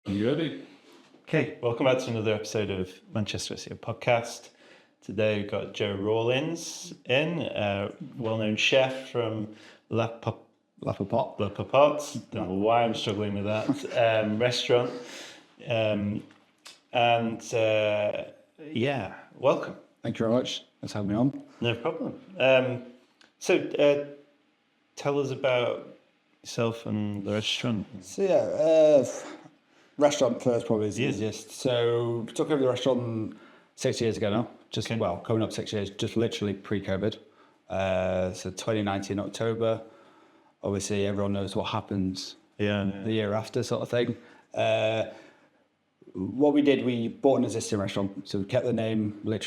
You ready? Okay, welcome back to another episode of Manchester SEO podcast. Today we've got Joe Rawlins in, well-known chef from Popote. Don't know why I'm struggling with that restaurant. Welcome. Thank you very much. Thanks for having me on. No problem. Tell us about yourself and the restaurant. Restaurant first probably is the easiest. So we took over the restaurant 6 years ago now. Coming up 6 years, just literally pre-COVID. So 2019 October. Obviously, everyone knows what happens the year after, sort of thing. What we did, we bought an existing restaurant. So we kept the name, we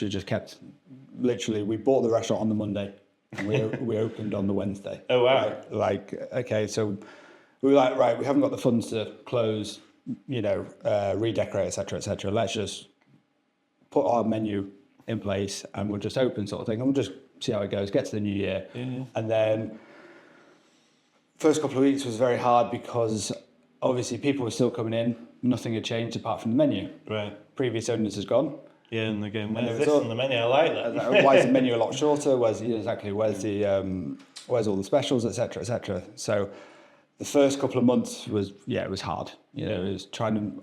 bought the restaurant on the Monday and we opened on the Wednesday. Oh, wow. So we were like, right, we haven't got the funds to close, redecorate, etc. Let's just put our menu in place and we'll just open, sort of thing. And we'll just see how it goes, get to the new year. Yeah. And then first couple of weeks was very hard because obviously people were still coming in. Nothing had changed apart from the menu. Right. Previous owners has gone. Yeah, and they're going, where's this on the menu? I like that. Why is the menu a lot shorter? Where's all the specials, etc. So the first couple of months was hard. It was trying to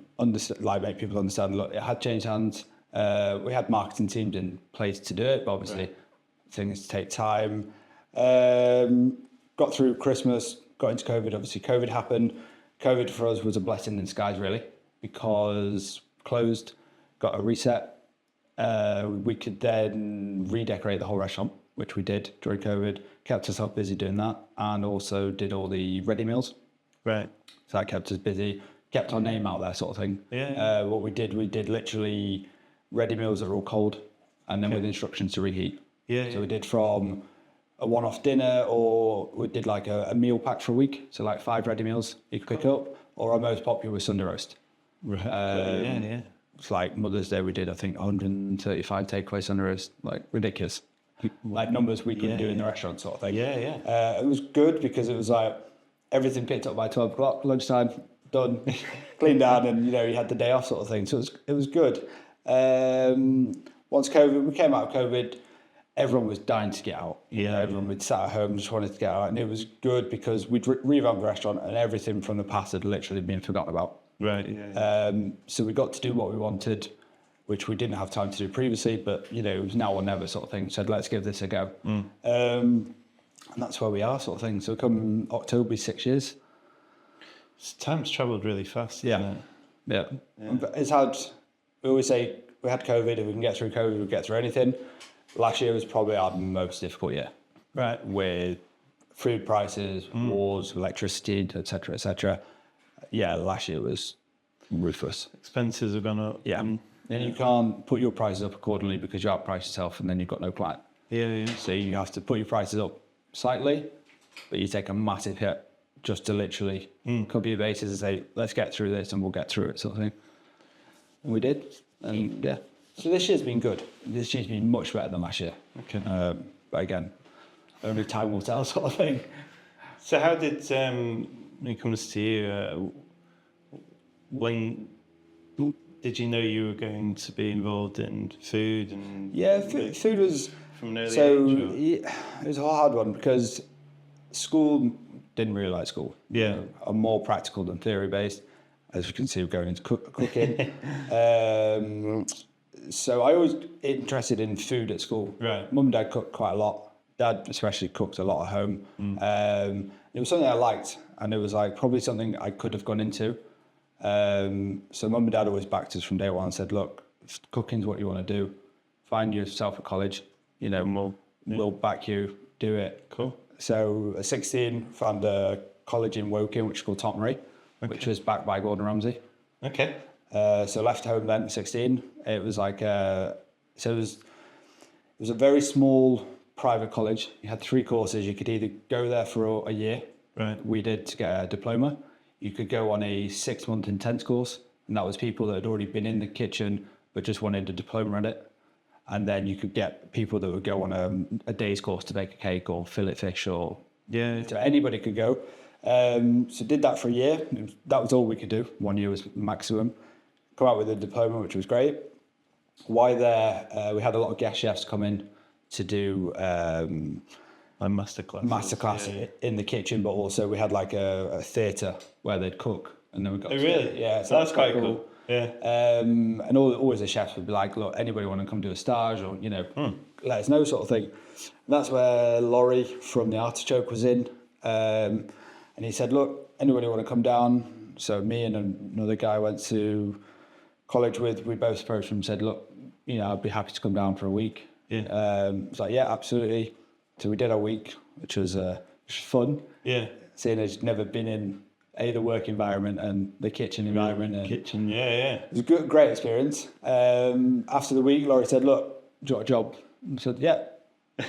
make people understand. Look, it had changed hands. We had marketing teams in place to do it, but obviously things take time. Got through Christmas, got into COVID. Obviously, COVID happened. COVID for us was a blessing in disguise, really, because closed, got a reset. We could then redecorate the whole restaurant, which we did during COVID. Kept ourselves busy doing that, and also did all the ready meals. Right. So that kept us busy, kept our name out there, sort of thing. Yeah. What we did literally ready meals that are all cold, and then with instructions to reheat. Yeah. So we did from a one-off dinner, or we did like a meal pack for a week. So like 5 ready meals you could pick up, or our most popular was Sunday roast. Right. It's like Mother's Day, we did, I think, 135 takeaway Sunday roast, like ridiculous. Like numbers we couldn't do in the restaurant, sort of thing. Yeah. It was good because it was like everything picked up by 12 o'clock, lunchtime, done, cleaned down, and you had the day off, sort of thing. So it was good. Once we came out of COVID, everyone was dying to get out. Everyone would sat at home, just wanted to get out, and it was good because we'd revamped the restaurant and everything from the past had literally been forgotten about. Right. Yeah. So we got to do what we wanted, which we didn't have time to do previously, but it was now or never, sort of thing. Said, let's give this a go. And that's where we are, sort of thing. So come October, be 6 years. Time's travelled really fast. Yeah. It's hard. We always say we had COVID. If we can get through COVID, we'll get through anything. Last year was probably our most difficult year. Right. With food prices, wars, electricity, etc. Yeah, last year was ruthless. Expenses have gone up. Yeah. And you can't put your prices up accordingly because you outprice yourself and then you've got no client. Yeah. So you have to put your prices up slightly, but you take a massive hit just to literally cover your bases and say, let's get through this and we'll get through it, sort of thing. And we did. And so this year's been good. This year's been much better than last year. Okay. But again, only time will tell, sort of thing. So how did, when it comes to you, when did you know you were going to be involved in food? And food was... From an early age? It was a hard one because school, didn't really like school. Yeah. I'm more practical than theory-based. As you can see, we're going into cooking. So I was interested in food at school. Right. Mum and Dad cooked quite a lot. Dad especially cooked a lot at home. It was something I liked, and it was like probably something I could have gone into. So Mum and Dad always backed us from day one and said, look, if cooking's what you want to do, find yourself at college, we'll back you, do it. Cool. So at 16, found a college in Woking, which is called Tottenbury, which was backed by Gordon Ramsay. Okay. So left home then at 16. It was like, it was a very small private college. You had 3 courses. You could either go there for a year. Right. We did to get a diploma. You could go on a 6-month intense course, and that was people that had already been in the kitchen but just wanted a diploma at it. And then you could get people that would go on a day's course to bake a cake or fillet fish or... Yeah. So anybody could go. So did that for a year. That was all we could do. 1 year was maximum. Come out with a diploma, which was great. While there, we had a lot of guest chefs come in to do Like masterclass in the kitchen, but also we had like a theatre where they'd cook, and then we got. Oh, really? Yeah, So that's quite cool. Yeah. And always the chefs would be like, look, anybody want to come do a stage, or let us know, sort of thing. And that's where Laurie from the Artichoke was in, and he said, look, anybody want to come down? So me and another guy I went to college with, we both approached him and said, look, I'd be happy to come down for a week. Yeah. It's like, yeah, absolutely. So we did a week, which was fun. Yeah. Seeing as never been in the work environment and the kitchen environment. And Kitchen, yeah. it was a great experience. After the week, Laurie said, look, do you want a job? I said, yeah.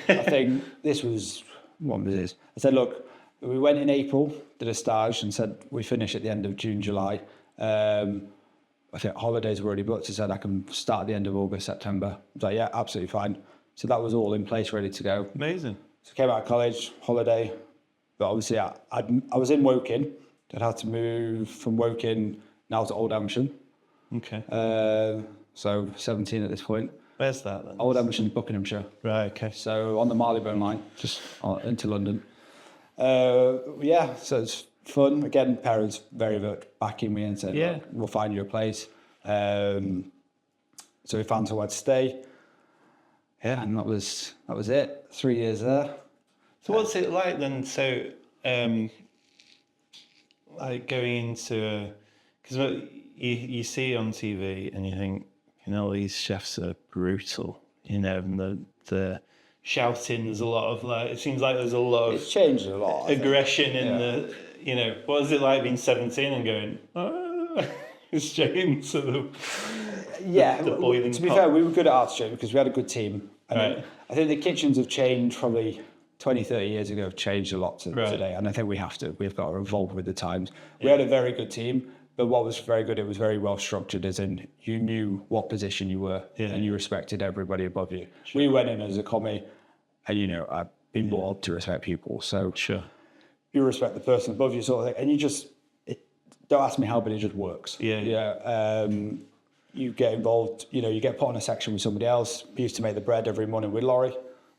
I think this was, what was this? I said, look, we went in April, did a stage, and said we finish at the end of June, July. I think holidays were already booked. I said I can start at the end of August, September. I was like, yeah, absolutely fine. So that was all in place, ready to go. Amazing. So came out of college, holiday, but obviously I was in Woking. I'd had to move from Woking now to Old Amersham. Okay. So 17 at this point. Where's that then? Old Amersham, Buckinghamshire. Right, okay. So on the Marylebone line, just into London. So it's fun. Again, parents very backing me and said, yeah, look, we'll find you a place. So we found somewhere to stay. Yeah, and that was it. 3 years there. So what's it like then? So, like going into, because you see on TV and you think, these chefs are brutal, and the shouting, there's a lot of it seems like there's a lot of it's changed a lot. aggression in the, what is it like being 17 and going, straight into the boiling to be pot? fair, we were good at Artichoke because we had a good team. And right. I think the kitchens have changed probably 20, 30 years ago, have changed a lot today. And I think we've got to evolve with the times. We had a very good team, but what was very good, it was very well structured, as in you knew what position you were and you respected everybody above you. Sure. We went in as a commie, and I've been brought up to respect people. So sure, you respect the person above you, sort of thing. And you just, don't ask me how, but it just works. You get involved, you get put on a section with somebody else. We used to make the bread every morning with Laurie.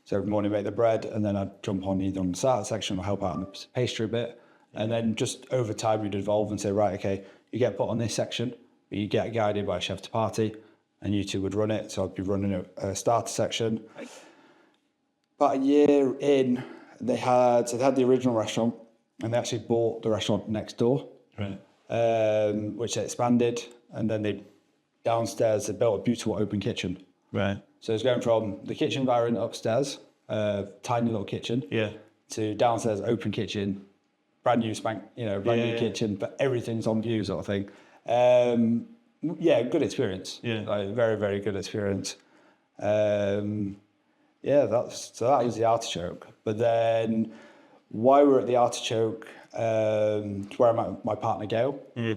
So every morning make the bread, and then I'd jump on either on the starter section or help out on the pastry bit. And then just over time, you'd evolve and say, right, okay, you get put on this section, but you get guided by chef de partie, and you two would run it. So I'd be running a starter section. About a year in, they had the original restaurant, and they actually bought the restaurant next door, right? Which they expanded, and then downstairs they built a beautiful open kitchen. Right. So it's going from the kitchen environment upstairs, tiny little kitchen, to downstairs open kitchen, brand new new kitchen, but everything's on view, sort of thing. Good experience. Very, very good experience. That was the Artichoke. But then, while we were at the Artichoke, it's where I met my partner Gail. Mm.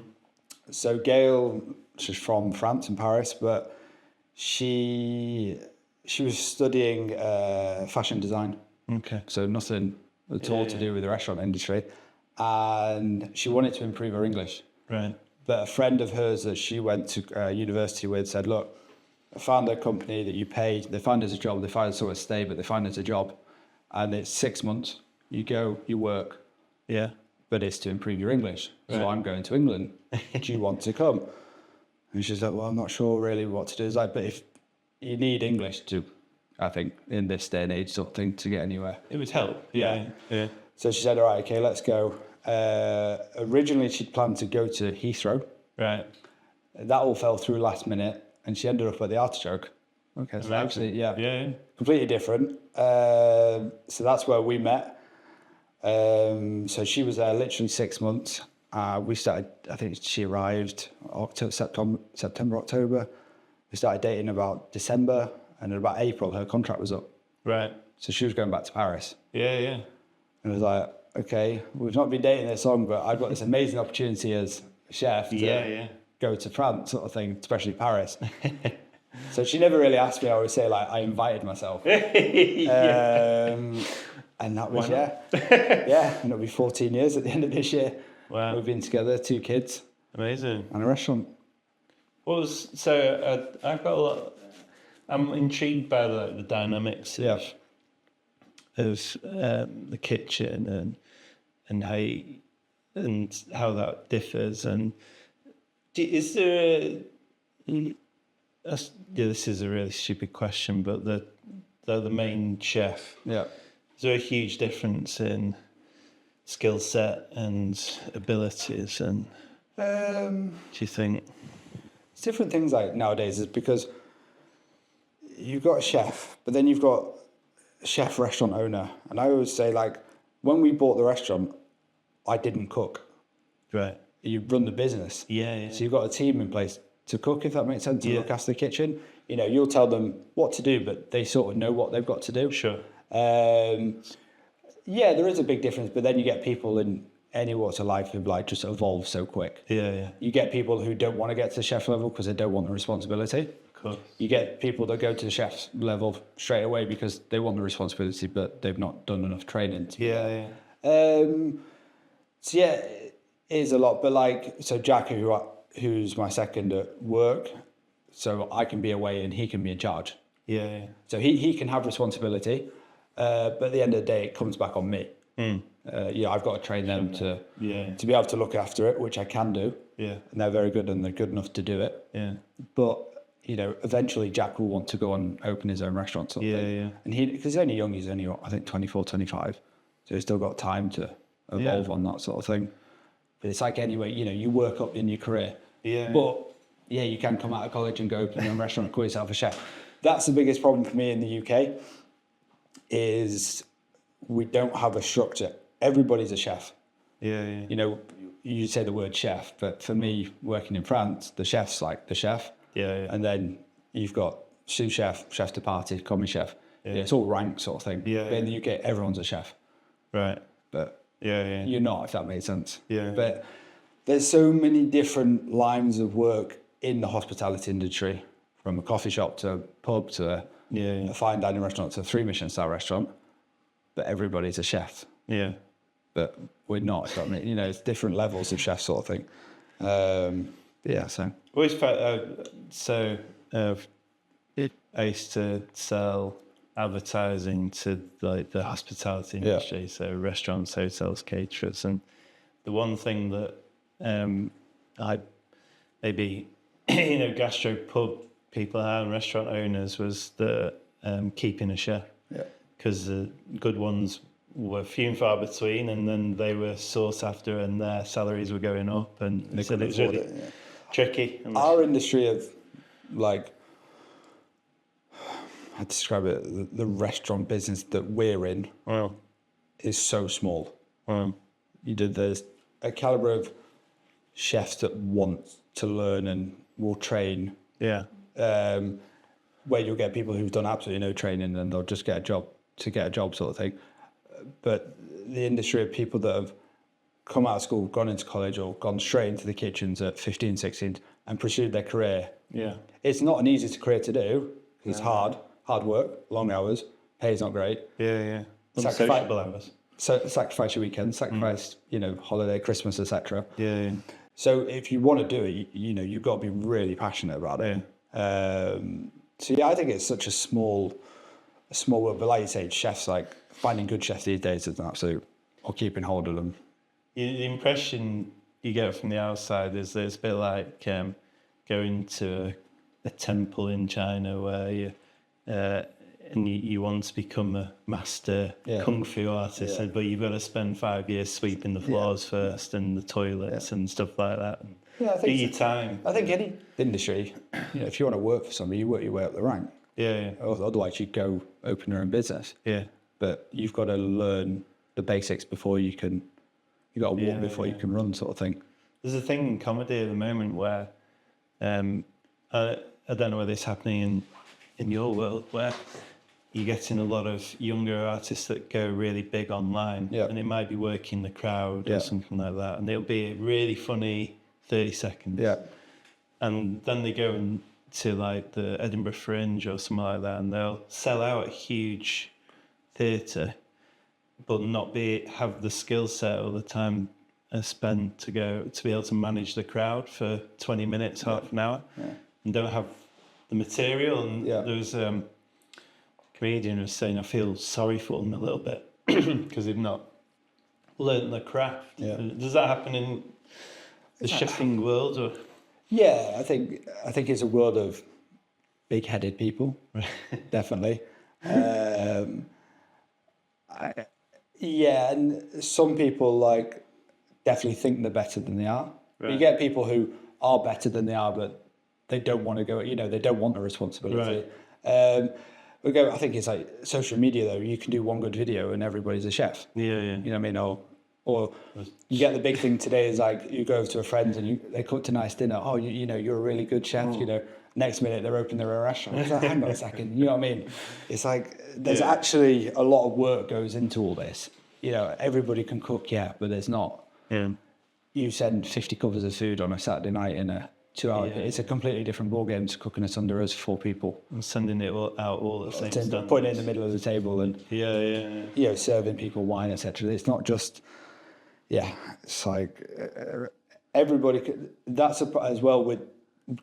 So Gail, she's from France and Paris, but she was studying fashion design. Okay. So nothing at all to do with the restaurant industry. And she wanted to improve her English. Right. But a friend of hers that she went to university with said, look, I found a company that you pay, they find us a job, they find us somewhere to stay, but they find us a job. And it's 6 months. You go, you work. Yeah. But it's to improve your English. Right. So I'm going to England. Do you want to come? And she's like, well, I'm not sure really what to do. It's like, but if you need English to, I think, in this day and age sort of thing, to get anywhere. It would help. Yeah. So she said, all right, okay, let's go. Originally, she'd planned to go to Heathrow. Right. That all fell through last minute, and she ended up at the Artichoke. Okay, so actually, completely different. So that's where we met. So she was there literally 6 months. We started, I think she arrived September, October. We started dating about December, and in about April, her contract was up. Right. So she was going back to Paris. And it was like, okay, we've not been dating this long, but I've got this amazing opportunity as a chef to go to France, sort of thing, especially Paris. So she never really asked me. I always say, I invited myself. And that was, Why yeah, and it'll be 14 years at the end of this year. Wow. We've been together, 2 kids Amazing. and a restaurant. I've got a lot. I'm intrigued by the dynamics Yeah. of the kitchen and how that differs. And is there this is a really stupid question, but the main chef, Yeah. is there a huge difference in skill set and abilities? And do you think It's different things like nowadays is because you've got a chef, but then you've got a chef restaurant owner. And I always say, like, when we bought the restaurant, I didn't cook. right? You run the business. Yeah. So you've got a team in place to cook, if that makes sense, to Yeah. look after the kitchen. You know, you'll tell them what to do, but they sort of know what they've got to do. Sure. Yeah, there is a big difference, but then you get people in any walks of life who like just evolve so quick. Yeah. You get people who don't want to get to the chef level because they don't want the responsibility. Of course. You get people that go to the chef's level straight away because they want the responsibility, but they've not done enough training. Yeah. So yeah, it is a lot. But like, so Jack, who's my second at work, so I can be away and he can be in charge. Yeah. So he can have responsibility, but at the end of the day, it comes back on me. I've got to train them to be able to look after it, which I can do. Yeah. And they're very good and they're good enough to do it. Yeah. But, you know, eventually Jack will want to go and open his own restaurant. Sort of thing. Yeah. And because he's only young, he's only, I think, 24, 25. So he's still got time to evolve on that sort of thing. But it's like anyway, you know, you work up in your career. Yeah. But, yeah, you can come out of college and go open your own restaurant and call yourself a chef. That's the biggest problem for me in the UK is we don't have a structure. Everybody's a chef. Yeah. You know, you say the word chef, but for me, working in France, the chef's like the chef. Yeah. And then you've got sous chef, chef de partie, commis chef. Yeah. It's all rank sort of thing. Yeah, But in the UK, everyone's a chef. Right. But Yeah. you're not, if that makes sense. Yeah. But there's so many different lines of work in the hospitality industry, from a coffee shop to a pub to a fine dining restaurant to a 3 Michelin star restaurant. But everybody's a chef. Yeah. But we're not. So, I mean, you know, it's different levels of chef sort of thing. So. Always I used to sell advertising to like the hospitality industry, so restaurants, hotels, caterers, and the one thing that I maybe gastro pub people and restaurant owners was the keeping a chef, because the good ones were few and far between, and then they were sought after and their salaries were going up, and so it was really tricky. Our industry of, like, I describe it, the restaurant business that we're in is so small. There's a caliber of chefs that want to learn and will train. Where you'll get people who've done absolutely no training and they'll just get a job sort of thing. But the industry of people that have come out of school, gone into college or gone straight into the kitchens at 15, 16 and pursued their career. It's not an easy career to do. It's hard work, long hours, pay's not great. Unsociable hours. So sacrifice your weekends, sacrifice, holiday, Christmas, etc. Yeah. So if you want to do it, you've got to be really passionate about it. I think it's such a small world. But like you say, chefs, like finding good chefs these days is an absolute, or keeping hold of them. The impression you get from the outside is that it's a bit like going to a temple in China where you want to become a master kung fu artist, but you've got to spend 5 years sweeping the floors first and the toilets and stuff like that. And I think your time. I think any industry, if you want to work for somebody, you work your way up the rank. Otherwise, you go open your own business. But you've got to learn the basics before you can. You got to walk before you can run, sort of thing. There's a thing in comedy at the moment where I don't know whether it's happening in your world, where you're getting a lot of younger artists that go really big online, and it might be working the crowd or something like that, and it'll be really funny 30 seconds. And then they go to like the Edinburgh Fringe or something like that, and they'll sell out a huge theatre, but not have the skill set or the time spent to be able to manage the crowd for 20 minutes, half an hour, and don't have the material. And there was a comedian who was saying, I feel sorry for them a little bit because they've not learned the craft. Yeah. Does that happen in the chefing world? Or? Yeah, I think it's a world of big-headed people, definitely. And some people like definitely think they're better than they are. Right. You get people who are better than they are, but they don't want to go. They don't want the responsibility. Right. I think it's like social media though. You can do one good video and everybody's a chef. Yeah. You know what I mean? Or you get the big thing today is like you go over to a friend and they cooked a nice dinner. Oh, you're a really good chef. Next minute they're opening their own restaurant. It's like, hang on a second. You know what I mean? It's like there's actually a lot of work goes into all this. Everybody can cook, but there's not. Yeah. You send 50 covers of food on a Saturday night in a 2-hour. It's a completely different ballgame to cooking it under us 4 people. And sending it all at the same time. Putting it in the middle of the table and serving people wine, etc. It's not just. Yeah, it's like everybody. That's as well with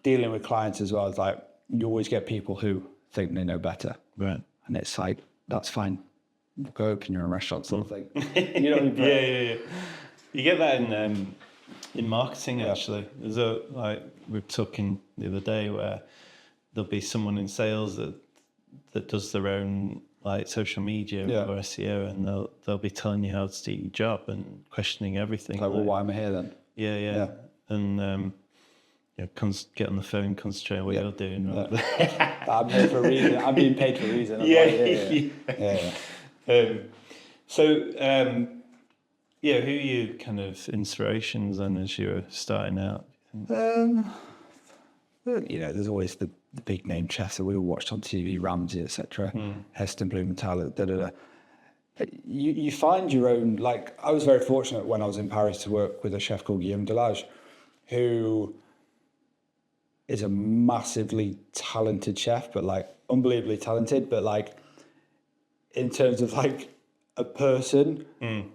dealing with clients as well. It's like you always get people who think they know better, right? And it's like that's fine. Go open your own restaurant, sort of thing. You know what I mean? Yeah. You get that in marketing actually. There's we were talking the other day where there'll be someone in sales that does their own like social media or SEO, and they'll be telling you how to do your job and questioning everything. Like, well, why am I here then? Yeah. And get on the phone, concentrate on what you're doing. I'm here for a reason. I'm being paid for a reason. Who are your kind of inspirations then as you were starting out? There's always the big name chefs that we all watched on TV, Ramsay, etc. Heston Blumenthal, You find your own. Like, I was very fortunate when I was in Paris to work with a chef called Guillaume Delage, who is a massively talented chef, but like unbelievably talented. But like, in terms of like a person,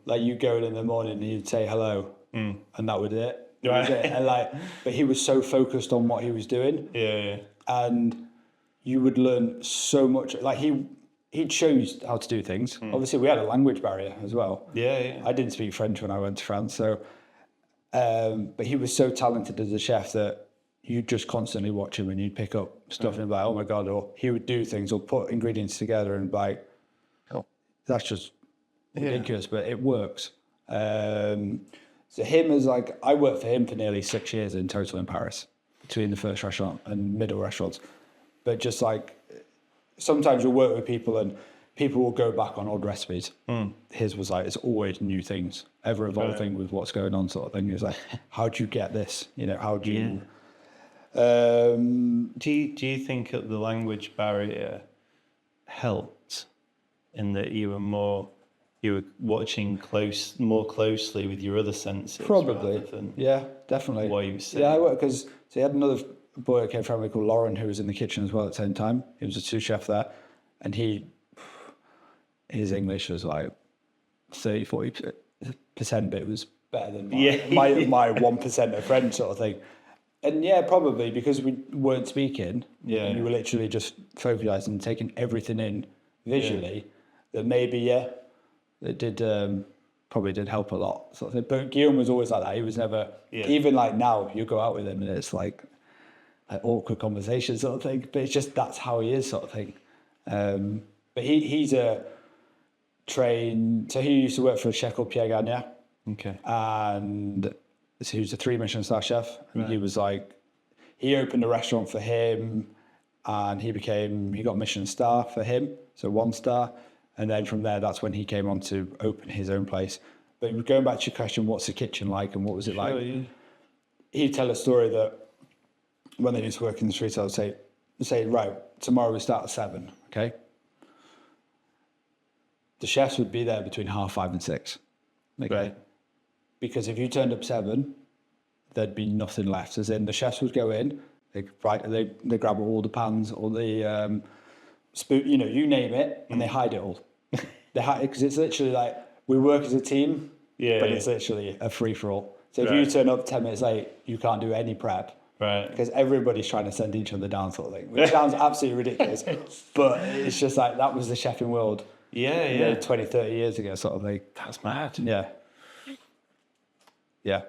like you go in the morning and you'd say hello, and that was it. Right. And but he was so focused on what he was doing. Yeah. And you would learn so much. Like he'd show you how to do things. Obviously, we had a language barrier as well. Yeah. I didn't speak French when I went to France, so. But he was so talented as a chef that you'd just constantly watch him and you'd pick up stuff and be like, oh my God, or he would do things or put ingredients together and be like, oh, that's just ridiculous, but it works. So him is like, I worked for him for nearly 6 years in total in Paris, between the first restaurant and middle restaurants. But just like, sometimes you'll work with people and people will go back on old recipes. His was like, it's always new things, ever evolving with what's going on sort of thing. He was like, how do you get this? How do you... Do you think that the language barrier helped in that you were watching more closely with your other senses? Probably, yeah, definitely. What you were saying. Yeah, I worked because he had another boy that came from me called Doran who was in the kitchen as well at the same time. He was a sous chef there, and his English was like 30-40%, but it was better than my 1% of French sort of thing. And yeah, probably because we weren't speaking, and you were literally just focusing and taking everything in visually, that maybe, it did probably did help a lot. Sort of thing. But Guillaume was always like that. He was never, even like now, you go out with him and it's like awkward conversation sort of thing. But it's just, that's how he is sort of thing. But he's a trained, so he used to work for a chef called Pierre Gagnère. Okay. And so he was a 3 Michelin star chef. And he was like, he opened a restaurant for him and he got Michelin star for him. So 1 star. And then from there, that's when he came on to open his own place. But going back to your question, what's the kitchen like and what was it like? Yeah. He'd tell a story that when they used to work in the streets, I would say, right, tomorrow we start at 7, okay? The chefs would be there between 5:30 and 6. Okay? Right. Because if you turned up 7, there'd be nothing left. As in, the chefs would go in, they grab all the pans, all the spoon, you name it, and they hide it all. They hide it because it's literally like we work as a team, Yeah, but yeah. it's literally a free-for-all. So if Right. you turn up 10 minutes late, you can't do any prep. Right. Because everybody's trying to send each other down, sort of thing, which sounds absolutely ridiculous. But it's just like, that was the chefing world, Yeah, you know, yeah. 20, 30 years ago, sort of thing. That's mad. Yeah. Yeah.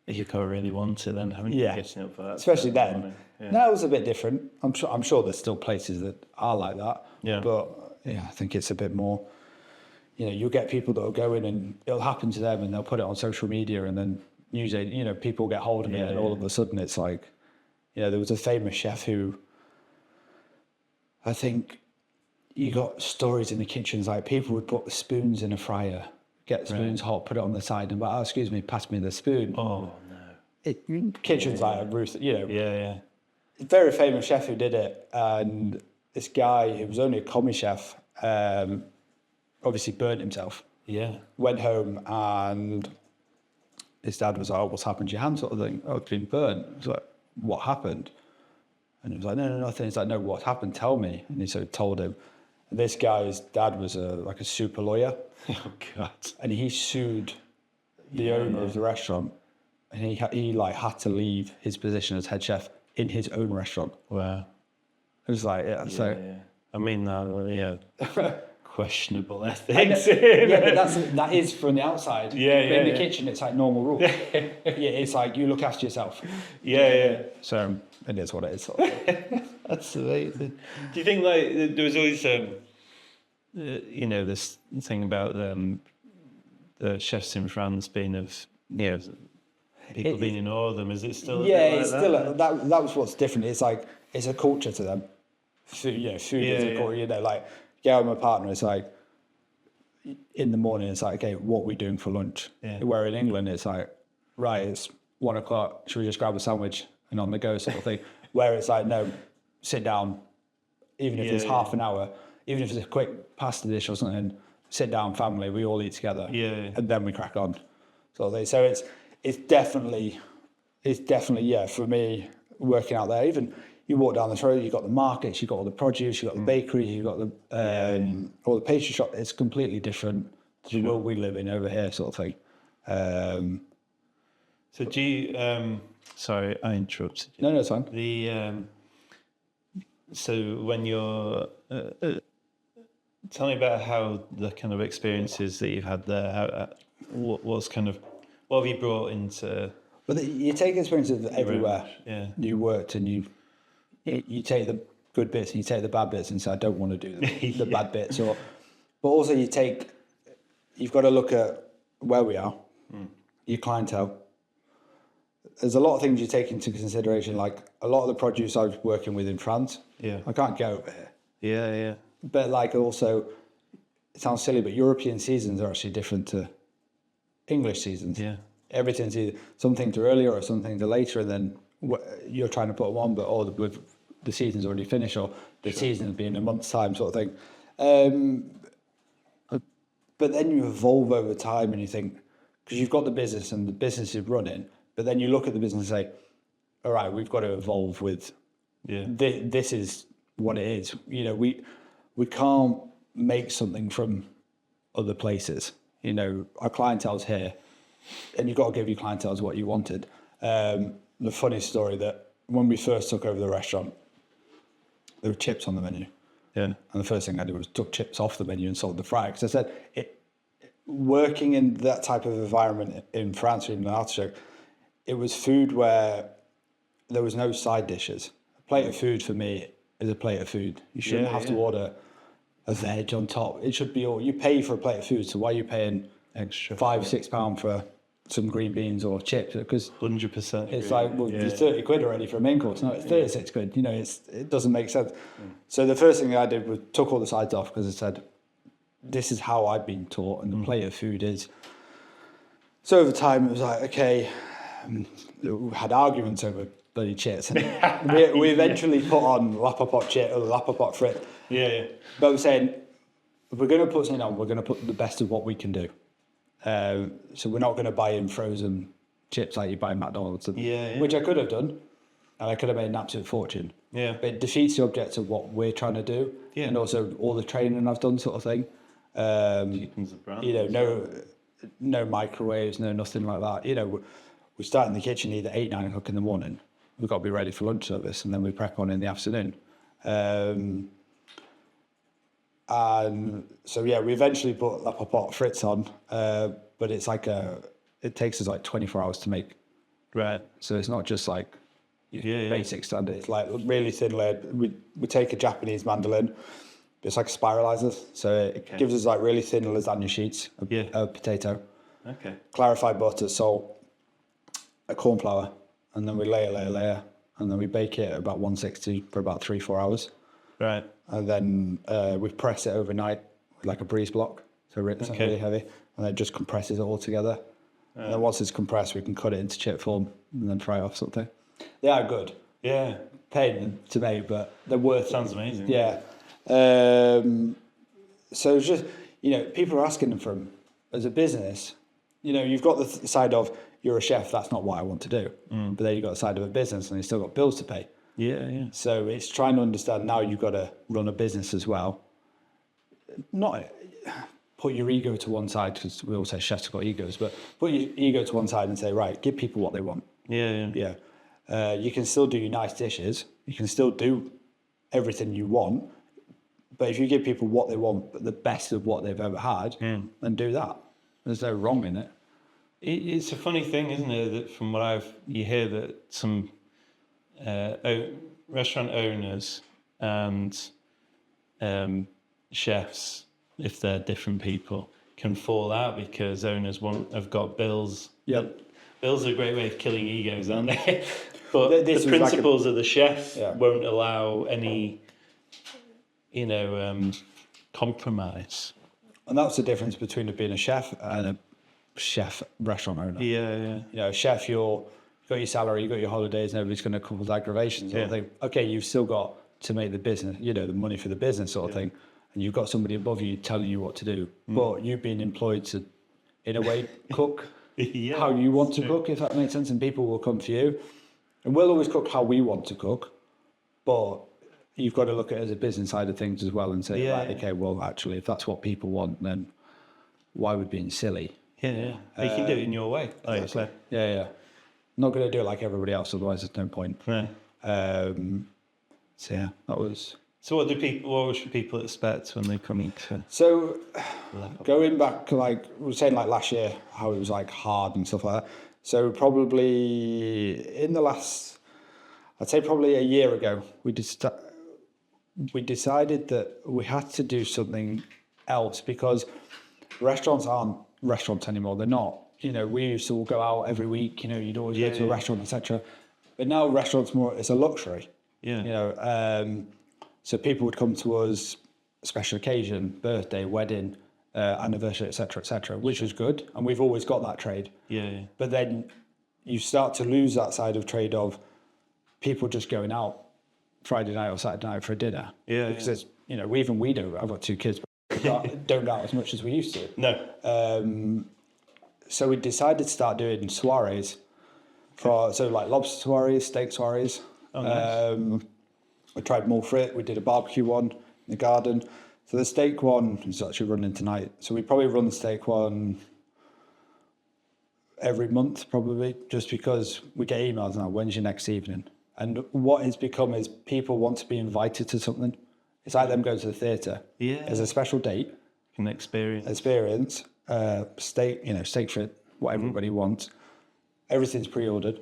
You got to really want it then, haven't you? Yeah. Getting up for that. Especially then. Yeah. Now it's a bit different. I'm sure there's still places that are like that. Yeah. But yeah, I think it's a bit more, you know, you'll get people that will go in and it'll happen to them and they'll put it on social media and then usually, you know, people get hold of it and all of a sudden it's like, you know, there was a famous chef who, I think you got stories in the kitchens, like people would put the spoons in a fryer, get the spoons hot, put it on the side and, oh, excuse me, pass me the spoon. Oh, no. Kitchens like a rooster, you know. Yeah, yeah. Very famous chef who did it, and this guy who was only a commie chef, obviously burnt himself. Yeah. Went home and his dad was like, "Oh, what's happened to your hand?" sort of thing. "Oh, it's been burnt." He was like, "What happened?" And he was like, "No, nothing." He's like, "No, what happened? Tell me." And he sort of told him. And this guy's dad was like a super lawyer, Oh, God. and he sued the owner of the restaurant, and he like had to leave his position as head chef in his own restaurant. Wow. It was like, yeah, so. Yeah. I mean, questionable I know- ethics. yeah, but that is from the outside. Yeah, But in yeah, the kitchen, it's like normal rules. Yeah, it's like you look after yourself. Yeah. So it is what it is. That's amazing. Do you think like there was always, you know, this thing about the chefs in France being of, you know, people being in awe of them? Is it still? A Yeah, bit like it's that? still that was what's different. It's like it's a culture to them. Food, you know, food is a culture. You know, like yeah, with my partner, it's like in the morning, it's like, okay, what are we doing for lunch? Yeah. Where in England, it's like, right, it's 1 o'clock. Should we just grab a sandwich and on the go sort of thing? Where it's like, no, sit down. Even if it's half an hour, even if it's a quick pasta dish or something, sit down, family, we all eat together. Yeah. And then we crack on. So it's definitely for me working out there. Even you walk down this road, you've got the markets, you've got all the produce, you've got the bakeries, you've got the all the pastry shop. It's completely different to the world we live in over here, sort of thing. So do you? Sorry, I interrupted you. No, it's fine. The so when you're tell me about how the kind of experiences that you've had there. How, what have you brought into? But you take experiences everywhere. Yeah. You worked and you take the good bits and you take the bad bits and say, I don't want to do the bad bits. But also you've got to look at where we are, your clientele. There's a lot of things you take into consideration, like a lot of the produce I was working with in France. Yeah. I can't go over here. Yeah. But like also, it sounds silly, but European seasons are actually different to English seasons. Yeah. Everything's either some things are earlier or some things are later, and then you're trying to put them on, but the season's already finished, or the season's been a month's time, sort of thing. But then you evolve over time, and you think, because you've got the business and the business is running, but then you look at the business and say, all right, we've got to evolve with. Yeah. This is what it is. You know, we can't make something from other places. You know, our clientele's here, and you've got to give your clientele what you wanted. The funny story that when we first took over the restaurant, there were chips on the menu. Yeah. And the first thing I did was took chips off the menu and sold the fry. Because I said, working in that type of environment in France or even in Artichoke, it was food where there was no side dishes. A plate of food for me is a plate of food. You shouldn't have to order a veg on top. It should be all, you pay for a plate of food, so why are you paying Extra £5-6 for some green beans or chips? Because 100%. it's like, well, it's 30 quid already for a main course. No, it's 36 quid. You know, it doesn't make sense. So the first thing I did was took all the sides off, because I said, this is how I've been taught, and the plate of food is. So over time, it was like, okay, we had arguments over bloody chips. And we eventually put on Popote chip or Popote frit. Yeah. But we're saying, if we're going to put something on, we're going to put the best of what we can do. So we're not going to buy in frozen chips like you buy in McDonald's, which I could have done, and I could have made an absolute fortune. Yeah. But it defeats the object of what we're trying to do, and also all the training I've done, sort of thing. Chickens are brand. No microwaves, no nothing like that. We start in the kitchen either 8-9 o'clock in the morning. We've got to be ready for lunch service, and then we prep on in the afternoon. And so we eventually put La Popote Fritz on, but it's it takes us like 24 hours to make. Right. So it's not just like basic standard. It's like really thin layered. We take a Japanese mandolin. It's like a spiralizer, so it gives us like really thin lasagna sheets of potato. Okay. Clarified butter, salt, a corn flour, and then we layer, and then we bake it at about 160 for about 3-4 hours. Right. And then we press it overnight with like a breeze block, so it's really heavy, and it just compresses it all together. And then once it's compressed, we can cut it into chip form and then fry off something. They are good. Yeah. Pain to make, but they're worth it. Sounds amazing. Yeah. So it's just, people are asking them from, as a business, you've got the side of, you're a chef, that's not what I want to do. But then you've got the side of a business and you've still got bills to pay. Yeah. So it's trying to understand now you've got to run a business as well. Not put your ego to one side, because we all say chefs have got egos, but put your ego to one side and say, right, give people what they want. Yeah. You can still do your nice dishes. You can still do everything you want. But if you give people what they want, but the best of what they've ever had, then do that. There's no wrong in it. It's a funny thing, isn't it? That from what you hear that some restaurant owners and chefs, if they're different people, can fall out because owners have got bills. Yeah. Bills are a great way of killing egos, aren't they? But This the was principles of the chef won't allow any, compromise. And that's the difference between being a chef and a chef restaurant owner. Yeah. A chef, you've got your salary, you've got your holidays, and everybody's going to come with aggravations sort of thing. Okay, you've still got to make the business, the money for the business sort of thing. And you've got somebody above you telling you what to do. But you've been employed to, in a way, cook how you want to cook, if that makes sense. And people will come for you. And we'll always cook how we want to cook. But you've got to look at it as a business side of things as well and say, okay, well, actually, if that's what people want, then why would being silly? Yeah. You can do it in your way. Exactly. Yeah. Not going to do it like everybody else, otherwise there's no point. Yeah. So that was... So what should people expect when they come into... So going back, like we were saying, like last year, how it was like hard and stuff like that. So probably in the last, I'd say probably a year ago, we decided that we had to do something else, because restaurants aren't restaurants anymore. They're not. We used to all go out every week. You'd always go to a restaurant, etc. But now restaurants it's a luxury. Yeah. So people would come to us, special occasion, birthday, wedding, anniversary, etc., which was good, and we've always got that trade. Yeah. But then you start to lose that side of trade of people just going out Friday night or Saturday night for a dinner. Yeah. Because it's, we don't. I've got 2 kids, but don't go out as much as we used to. No. So we decided to start doing soirees like lobster soirees, steak soirees. Oh, nice. We tried more frit. We did a barbecue one in the garden. So the steak one is actually running tonight. So we probably run the steak one every month, probably, just because we get emails now, when's your next evening? And what it's become is people want to be invited to something. It's like them going to the theatre. Yeah. As a special date. An experience. Steak frit, what everybody wants. Everything's pre-ordered.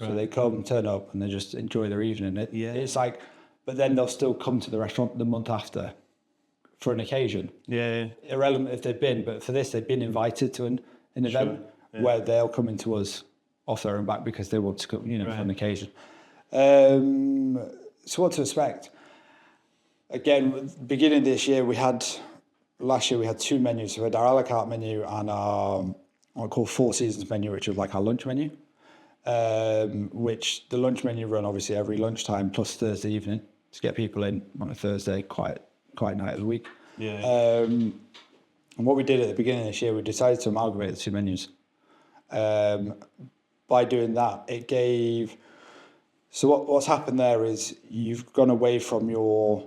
Right. So they come, turn up, and they just enjoy their evening. It's like, but then they'll still come to the restaurant the month after for an occasion. Yeah. Irrelevant if they've been, but for this, they've been invited to an event where they'll come into us off their own back because they want to come, for an occasion. So what to expect? Again, beginning of this year, last year we had 2 menus. So we had our a la carte menu and our, what I call 4 Seasons menu, which is like our lunch menu. Which the lunch menu run obviously every lunchtime plus Thursday evening to get people in on a Thursday, quiet night of the week. Yeah. And what we did at the beginning of this year, we decided to amalgamate the 2 menus. By doing that, it gave... So what's happened there is you've gone away from your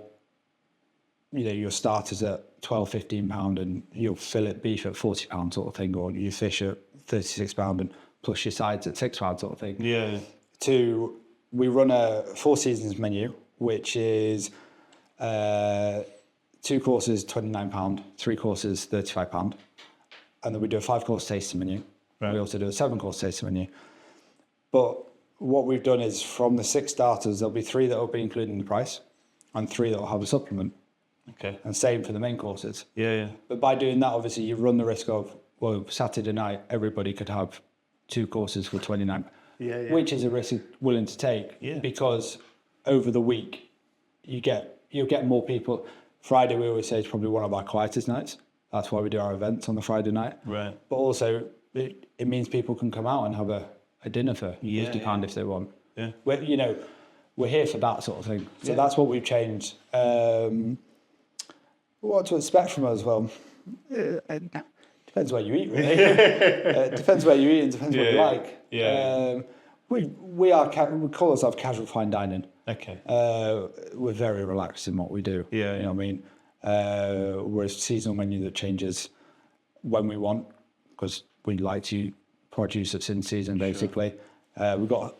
starters at £12, £15 and your fillet beef at £40 sort of thing, or your fish at £36 and plus your sides at £6 sort of thing. Yeah. To we run a 4 seasons menu, which is 2 courses £29, 3 courses £35, and then we do a 5-course tasting menu. Right. We also do a 7-course tasting menu. But what we've done is from the 6 starters, there'll be 3 that will be included in the price, and 3 that will have a supplement. Okay. And same for the main courses. Yeah. But by doing that, obviously, you run the risk of, well, Saturday night, everybody could have 2 courses for £29, which is a risk you're willing to take because over the week, you'll get more people. Friday, we always say, is probably one of our quietest nights. That's why we do our events on the Friday night. Right. But also, it means people can come out and have a dinner for £50 if they want. Yeah. We're here for that sort of thing. So that's what we've changed. What to expect from us? Well, depends where you eat, really. Depends where you eat and depends what you like. Yeah. We call ourselves casual fine dining. Okay. We're very relaxed in what we do. Yeah. You know what I mean? We're a seasonal menu that changes when we want because we like to produce that's in season, basically. We've got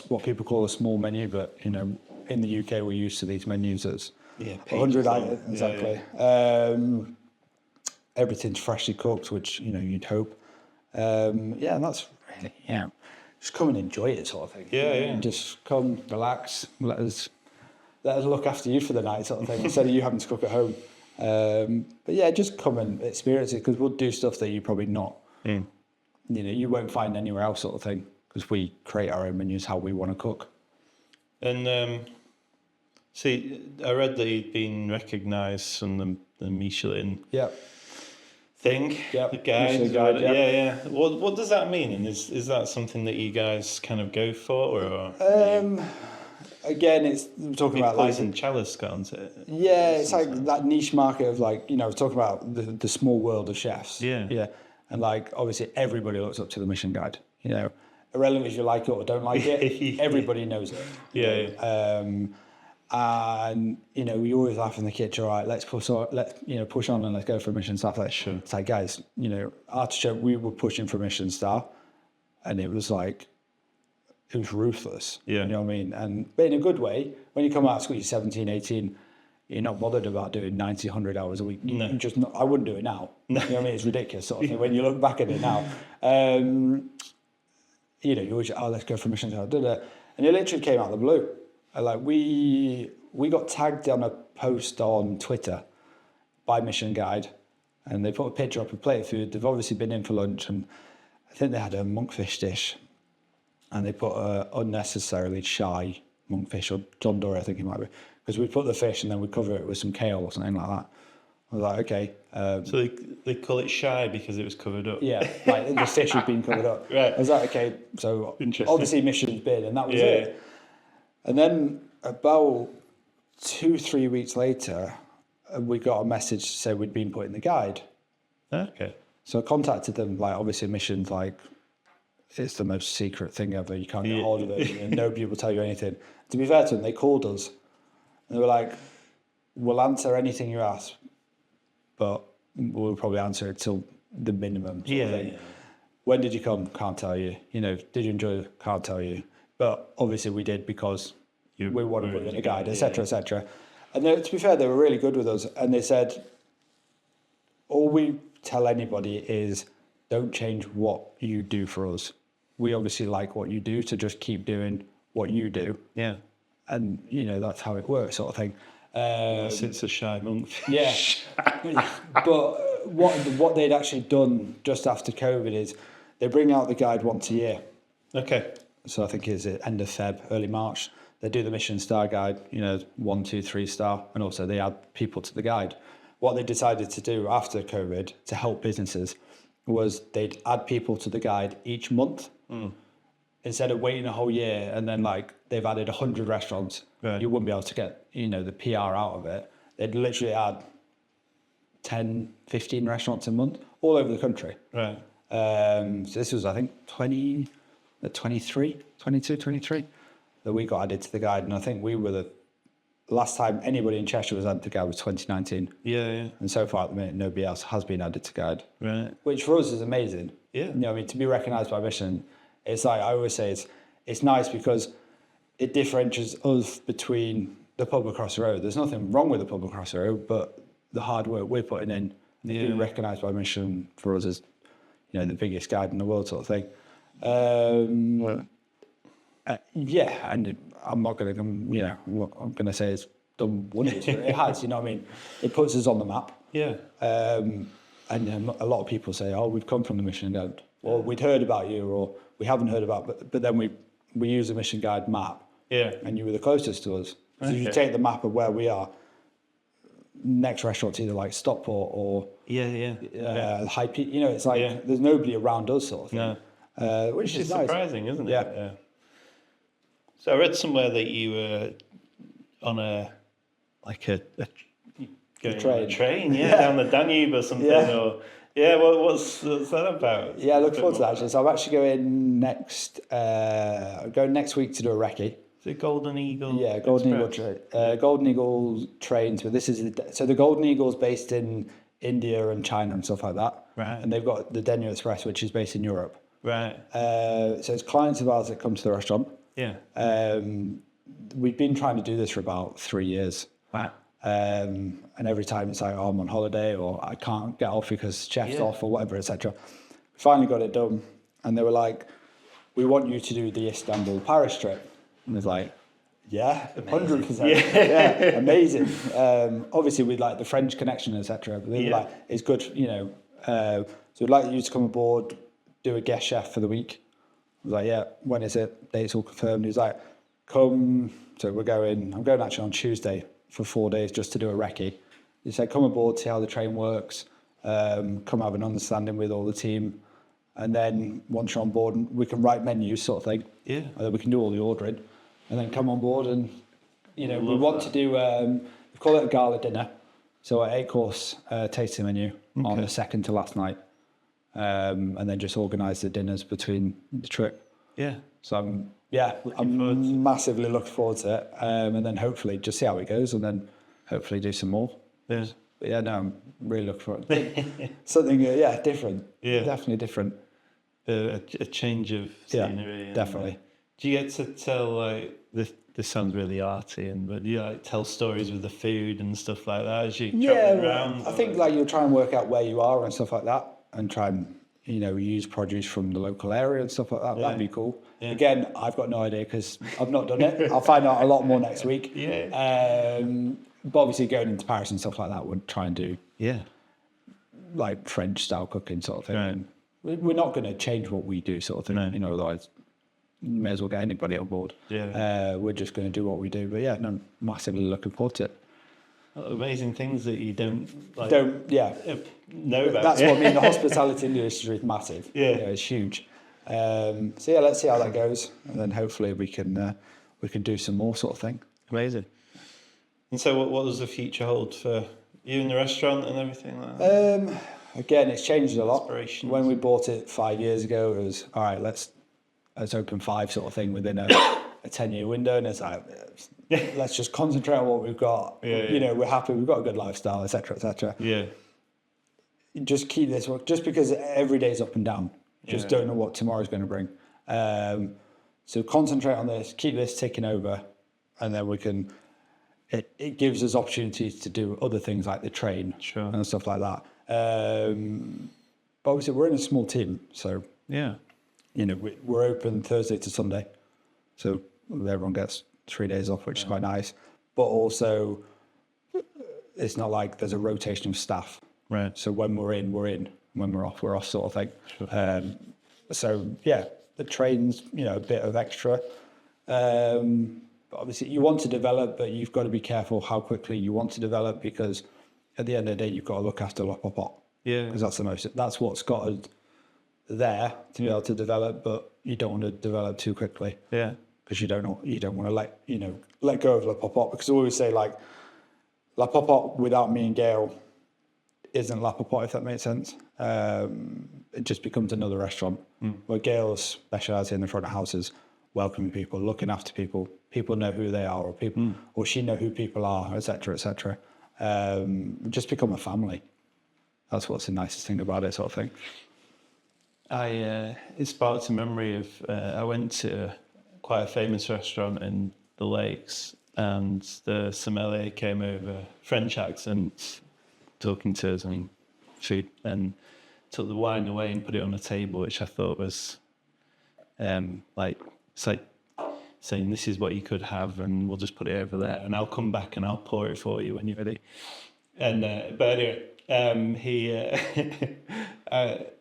what people call a small menu, but in the UK we're used to these menus as 100 items exactly. Everything's freshly cooked, which you'd hope. And that's really just come and enjoy it, sort of thing. Yeah. Just come, relax, let us look after you for the night, sort of thing, instead of you having to cook at home. But just come and experience it because we'll do stuff that you probably not. You won't find anywhere else, sort of thing, because we create our own menus how we want to cook. And see, I read that you'd been recognised from the Michelin thing. Yeah, the guide. Michelin guide, yeah. What does that mean? And is that something that you guys kind of go for, or? Again, we're talking about like chalice, can't it? Yeah, it's like that niche market of we're talking about the small world of chefs. Yeah. And obviously everybody looks up to the Michelin guide. Irrelevant if you like it or don't like it, everybody knows it. And we always laugh in the kitchen. All right, let's push on and let's go for a Michelin star. Sure. It's like, guys, Artichoke, we were pushing for a Michelin star, and it was ruthless. Yeah. You know what I mean? But in a good way. When you come out of school, you're 17, 18, you're not bothered about doing 90, 100 hours a week. No. I wouldn't do it now. No. You know what I mean? It's ridiculous sort of thing when you look back at it now. You always, let's go for a Michelin star. And it literally came out of the blue. We got tagged on a post on Twitter by Michelin Guide, and they put a picture up of plate of food. They've obviously been in for lunch, and I think they had a monkfish dish, and they put a unnecessarily shy monkfish, or John Doran, I think it might be, because we put the fish and then we cover it with some kale or something like that. I was like, okay. So they call it shy because it was covered up? Yeah, the fish had been covered up. Right. I was like, okay, so obviously Michelin's been, and that was Yeah. it. And then about 2-3 weeks later, we got a message to say we'd been put in the guide. Okay. So I contacted them, obviously Michelin's it's the most secret thing ever. You can't get hold of it, and nobody will tell you anything. To be fair to them, they called us, and they were like, we'll answer anything you ask, but we'll probably answer it till the minimum. Sort of thing. When did you come? Can't tell you. Did you enjoy it? Can't tell you. But obviously we did because we wanted to put in a guide, etc., etc. And to be fair, they were really good with us. And they said, all we tell anybody is don't change what you do for us. We obviously like what you do, so just keep doing what you do. Yeah. And, that's how it works, sort of thing. Since a shy month. Yeah. But what they'd actually done just after COVID is they bring out the guide once a year. Okay. So I think it's at end of Feb, early March. They do the Michelin star guide, 1, 2, 3 star, and also they add people to the guide. What they decided to do after COVID to help businesses was they'd add people to the guide each month instead of waiting a whole year, and then they've added 100 restaurants. Right. You wouldn't be able to get the PR out of it. They'd literally add 10, 15 restaurants a month all over the country. Right. So this was, I think, 23 that we got added to the guide, and I think we were last time anybody in Cheshire was added to guide was 2019. Yeah. And so far at the minute, nobody else has been added to guide. Right. Which for us is amazing. Yeah. You know, I mean, to be recognised by Michelin, it's like I always say, it's nice because it differentiates us between the pub across the road. There's nothing wrong with the pub across the road, but the hard work we're putting in, being recognised by Michelin for us as, you know, the biggest guide in the world sort of thing. Yeah, and I'm not going to, you know, what I'm going to say is done wonders. It has, you know what I mean? It puts us on the map. Yeah. And a lot of people say, oh, we've come from the Michelin Guide, or we'd heard about you, or we haven't heard about, but then we use the Michelin Guide map. Yeah. And you were the closest to us. So if you take the map of where we are, next restaurant's either like Stockport or High Peak. You know, it's like there's nobody around us sort of thing. No. Which is nice. Surprising, isn't it? Yeah. So I read somewhere that you were on a train, down the Danube or something. Yeah. What's that about? Yeah, I look forward to that actually. So I'm actually going next week to do a recce. Is it Golden Eagle? Yeah, Golden Eagle train. Golden Eagle trains. But this is the Golden Eagle's based in India and China and stuff like that. Right. And they've got the Denio Express, which is based in Europe. Right. So it's clients of ours that come to the restaurant. Yeah. We've been trying to do this for about 3 years. Wow. And every time it's like, oh, I'm on holiday or I can't get off because chef's off or whatever, etc. We finally got it done, and they were like, we want you to do the Istanbul-Paris trip. And I was like, yeah, 100%. Yeah, amazing. Obviously with like the French connection, etc. But they were like, it's good, you know. So we'd like you to come aboard, do a guest chef for the week. I was like, yeah, when is it? Date's all confirmed. He was like, come. So I'm going actually on Tuesday for 4 days just to do a recce. He said, come aboard, see how the train works, come have an understanding with all the team. And then once you're on board, we can write menus sort of thing. Yeah. And then we can do all the ordering. And then come on board and, you know, we want to do, we call it a gala dinner. So an 8-course tasting menu on the second to last night. And then just organise the dinners between the trip. Yeah. So I'm massively looking forward to it. And then hopefully just see how it goes and then hopefully do some more. Yeah. But yeah, no, I'm really looking forward to it. Something, different. Yeah. Definitely different. A change of scenery. Yeah, definitely. Do you get to tell, like, this sounds really arty, but do you like tell stories with the food and stuff like that as you travel around? I think like you'll try and work out where you are and stuff like that and try and, you know, use produce from the local area and stuff like that. Yeah. That'd be cool. Yeah. Again, I've got no idea because I've not done it. I'll find out a lot more next week. Yeah. But obviously going into Paris and stuff like that, we'll try and do like French style cooking sort of thing. Right. We're not going to change what we do sort of thing. No. You know, otherwise you may as well get anybody on board. Yeah. We're just going to do what we do. But yeah, no, I'm massively looking forward to it. Amazing things that you don't know about. That's what I mean. The hospitality industry is massive. Yeah, it's huge. So yeah, let's see how that goes, and then hopefully we can do some more sort of thing. Amazing. And so, what does the future hold for you in the restaurant and everything like that? Again, it's changed a lot. When we bought it 5 years ago, it was all right. Let's open 5 sort of thing within a 10-year window, and it's like, let's just concentrate on what we've got. You know, we're happy, we've got a good lifestyle, etc., etc. Yeah. Just keep this one, just because every day's up and down. Just don't know what tomorrow's going to bring. So concentrate on this, keep this ticking over, and then we can. It gives us opportunities to do other things like the train and stuff like that. But obviously, we're in a small team, so you know, we're open Thursday to Sunday, so everyone gets 3 days off, which is quite nice. But also, it's not like there's a rotation of staff. Right. So when we're in, we're in. When we're off, sort of thing. Sure. So yeah, the train's, you know, a bit of extra. But obviously, you want to develop, but you've got to be careful how quickly you want to develop, because at the end of the day, you've got to look after La Popote. Yeah. Because that's what's got us there to be able to develop, but you don't want to develop too quickly. Yeah. Because you don't want to let go of La Popote, because I always say, like, La Popote without me and Gail isn't La Popote, if that makes sense. It just becomes another restaurant where Gail's specialising in the front of houses. welcoming people, looking after people. People know who they are, or she know who people are, etc., etc. Just become a family. That's what's the nicest thing about it, sort of thing. It sparked a memory of I went to quite a famous restaurant in the Lakes, and the sommelier came over, French accent, talking to us on food, and took the wine away and put it on a table, which I thought was it's like saying, this is what you could have, and we'll just put it over there, and I'll come back and I'll pour it for you when you're ready. And but anyway, he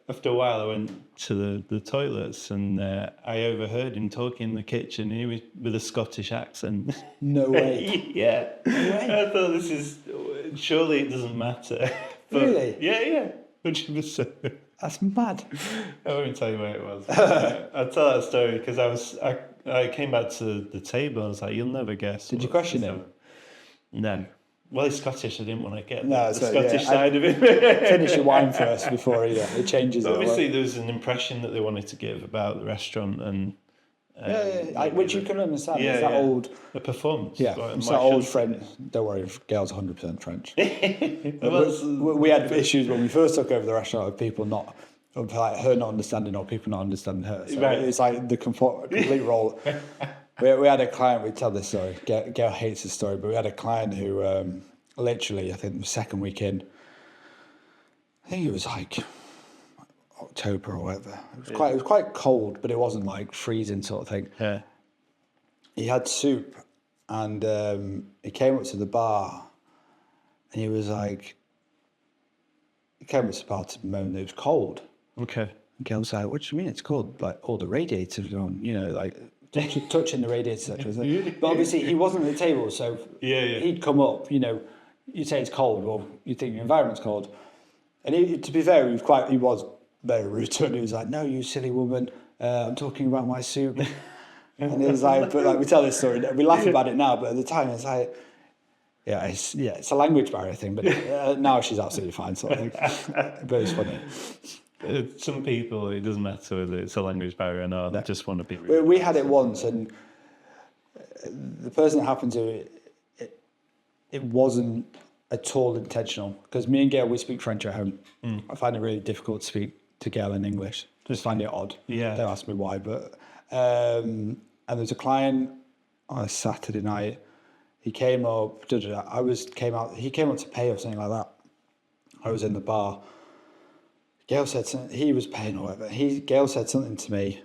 after a while I went to the toilets, and I overheard him talking in the kitchen. He was with a Scottish accent. No way. Yeah. No way. I thought, this is, surely it doesn't matter. But, Really? Yeah. 100%. That's mad. I won't tell you where it was. I'll tell that story because I came back to the table. I was like, you'll never guess. Did you question him? No. Well, he's Scottish. I didn't want to get No, the Scottish side of it. Finish your wine first before it changes. Obviously, there was an impression that they wanted to give about the restaurant, and which you can understand. Yeah, it's that old a performance. Yeah, Like, it's that old French. Don't worry, Gail's 100% French. We had issues when we first took over the restaurant of people not, of like her not understanding or people not understanding her. So Right. it's like the complete role. We had a client, we tell this story, Gail hates this story, but we had a client who literally, I think the second week in, I think it was like October or whatever. It was quite cold, but it wasn't like freezing sort of thing. Yeah. He had soup, and he came up to the bar, and he was like, he came up to the bar to moan that it was cold. Okay. And Gail was like, what do you mean it's cold? Like, all the radiators are on, like touching the radiators, etc. But obviously he wasn't at the table, so he'd come up, you say it's cold, well, you think the environment's cold. And to be fair, he was very rude to her. He was like, no, you silly woman, I'm talking about my soup. And it was like, but like we tell this story, we laugh about it now, but at the time it's like, it's a language barrier thing, but now she's absolutely fine, sort of thing. But it's funny. Some people, it doesn't matter whether it's a language barrier or not, they just want to be rude. We had it once, and the person that happened to it wasn't at all intentional, because me and Gail, we speak French at home. I find it really difficult to speak to Gail in English. Just find it odd. Yeah. Don't ask me why, but and there's a client on a Saturday night. He came up. He came up to pay or something like that. I was in the bar. Gail said something. He was paying or whatever. Gail said something to me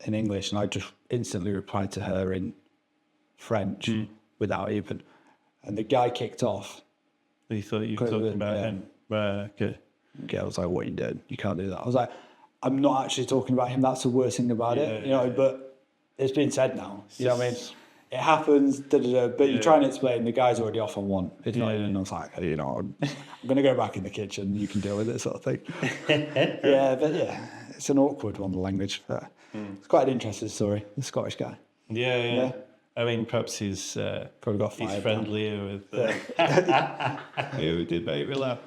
in English, and I just instantly replied to her in French without even. And the guy kicked off. He thought you were talking about him. Right, okay. Gail was like, what are you doing? You can't do that. I was like, I'm not actually talking about him. That's the worst thing about it. But it's been said now. You know what I mean? It happens, but you're trying to explain, the guy's already off on one. It's not even, I was like, I'm going to go back in the kitchen, you can deal with it, sort of thing. It's an awkward one, the language. But it's quite an interesting story, the Scottish guy. Yeah. I mean, perhaps he's probably got fired. He's friendlier with. We did make me laugh.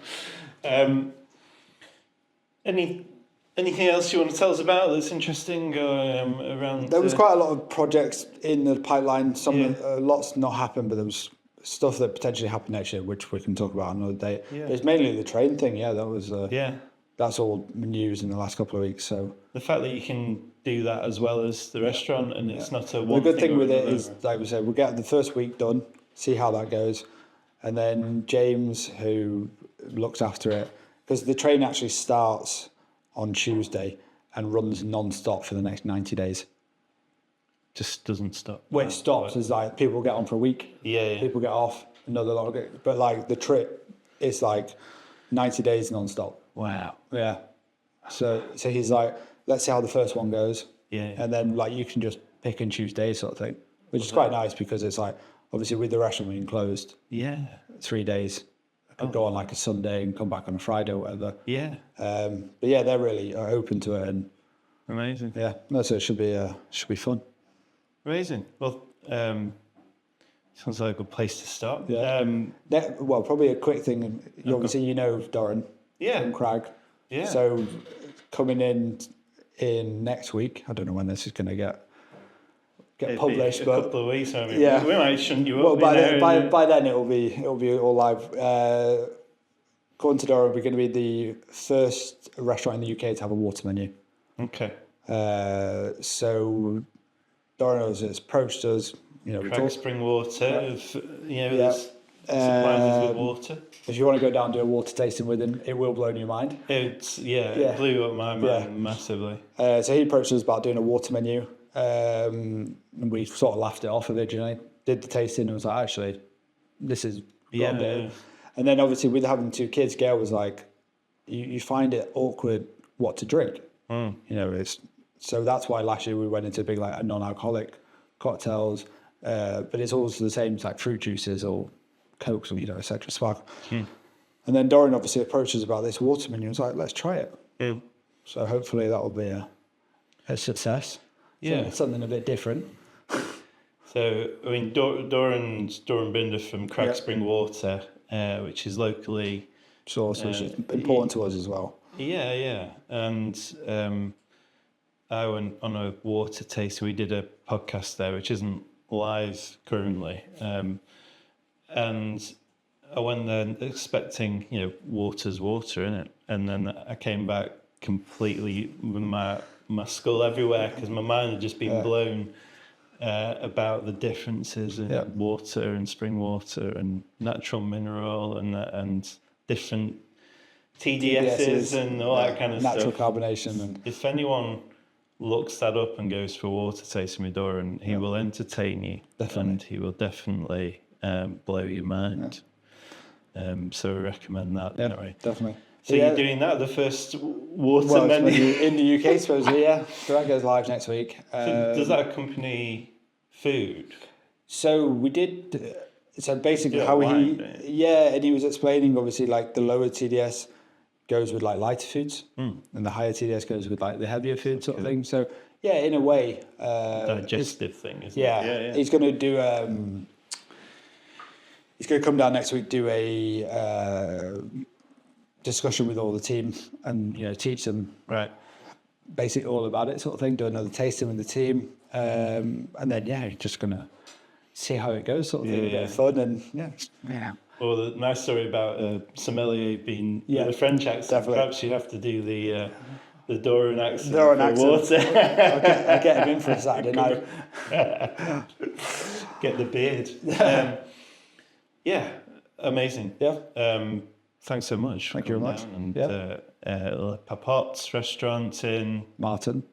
Anything else you want to tell us about that's interesting around? There was quite a lot of projects in the pipeline. Lots not happened, but there was stuff that potentially happened next year, which we can talk about another day. Yeah. But it's mainly the train thing. Yeah, that was. That's all news in the last couple of weeks. So the fact that you can do that as well as the restaurant, and it's not a one. The good thing with it is, like we said, we'll get the first week done, see how that goes, and then James, who looks after it, because the train actually starts on Tuesday and runs non-stop for the next 90 days. Just doesn't stop. Well, it stops. It's like people get on for a week. Yeah. People get off, another lot. But like the trip, it's like 90 days non-stop. Wow. Yeah. So he's like, let's see how the first one goes. Yeah. And then like you can just pick and choose days sort of thing, which is quite nice because it's like, obviously with the restaurant being closed. Yeah. 3 days. I could go on like a Sunday and come back on a Friday or whatever. Yeah. But yeah, they're really open to it. And amazing. Yeah. No, so it should be fun. Amazing. Well, sounds like a good place to start. Yeah. Well, probably a quick thing. Obviously, you know Doran. Yeah. From Crag. Yeah. So coming in, in next week. I don't know when this is going to get It'd be published, a but couple of weeks. I mean, yeah. we might shunt you well, up. by then it'll be all live. According to Doran, we're going to be the first restaurant in the UK to have a water menu. Okay. So Doran has approached us. Craig Spring Water. Yeah. There's supplies us with water. If you want to go down and do a water tasting with him, it will blow your mind. It blew up my mind massively. So he approached us about doing a water menu. And we sort of laughed it off originally. Did the tasting and was like, actually, this is got a bit. And then obviously with having 2 kids, Gail was like, you find it awkward what to drink. So that's why last year we went into big like non-alcoholic cocktails, but it's also the same like fruit juices or Cokes or etc. Sparkle. And then Doran obviously approached us about this water menu. He was like, let's try it. So hopefully that will be a success. Yeah, something a bit different. So I mean, Doran Binder from Craig Spring Water, which is locally sourced, which is important to us as well. Yeah, and I went on a water taste. We did a podcast there, which isn't live currently, and I went there expecting water's water in it, and then I came back completely with my skull everywhere because my mind had just been blown about the differences in water and spring water and natural mineral and different TDSs and all that kind of natural stuff. Natural carbonation. And if anyone looks that up and goes for water tasting with Doran, he will entertain you. Definitely. And he will definitely blow your mind. So I recommend that. Yeah, anyway. Definitely. So you're doing that, the first water menu? In the UK, supposedly, yeah. So that goes live next week. Does that accompany food? So we did... So basically and he was explaining, obviously, like the lower TDS goes with like lighter foods and the higher TDS goes with like the heavier food sort of thing. So, in a way... digestive thing, isn't it? Yeah. He's going to do... he's going to come down next week, do a... discussion with all the team and teach them basically all about it sort of thing, do another tasting with the team, and then just gonna see how it goes sort of thing. A bit of fun and Well, the nice story about sommelier being with a French accent. Definitely. Perhaps you have to do the Doran accent. Water. I'll get him in for a Saturday night. Get the beard. Amazing. Thanks so much. Thank you very much. And Popote restaurant in Martin.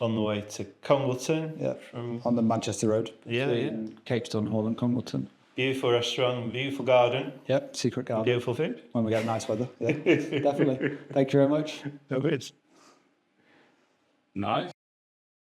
On the way to Congleton. On the Manchester Road. Capeston Hall and Congleton. Beautiful restaurant, beautiful garden. Yep, secret garden. Beautiful food. When we get nice weather. Yeah, definitely. Thank you very much. No worries. Nice.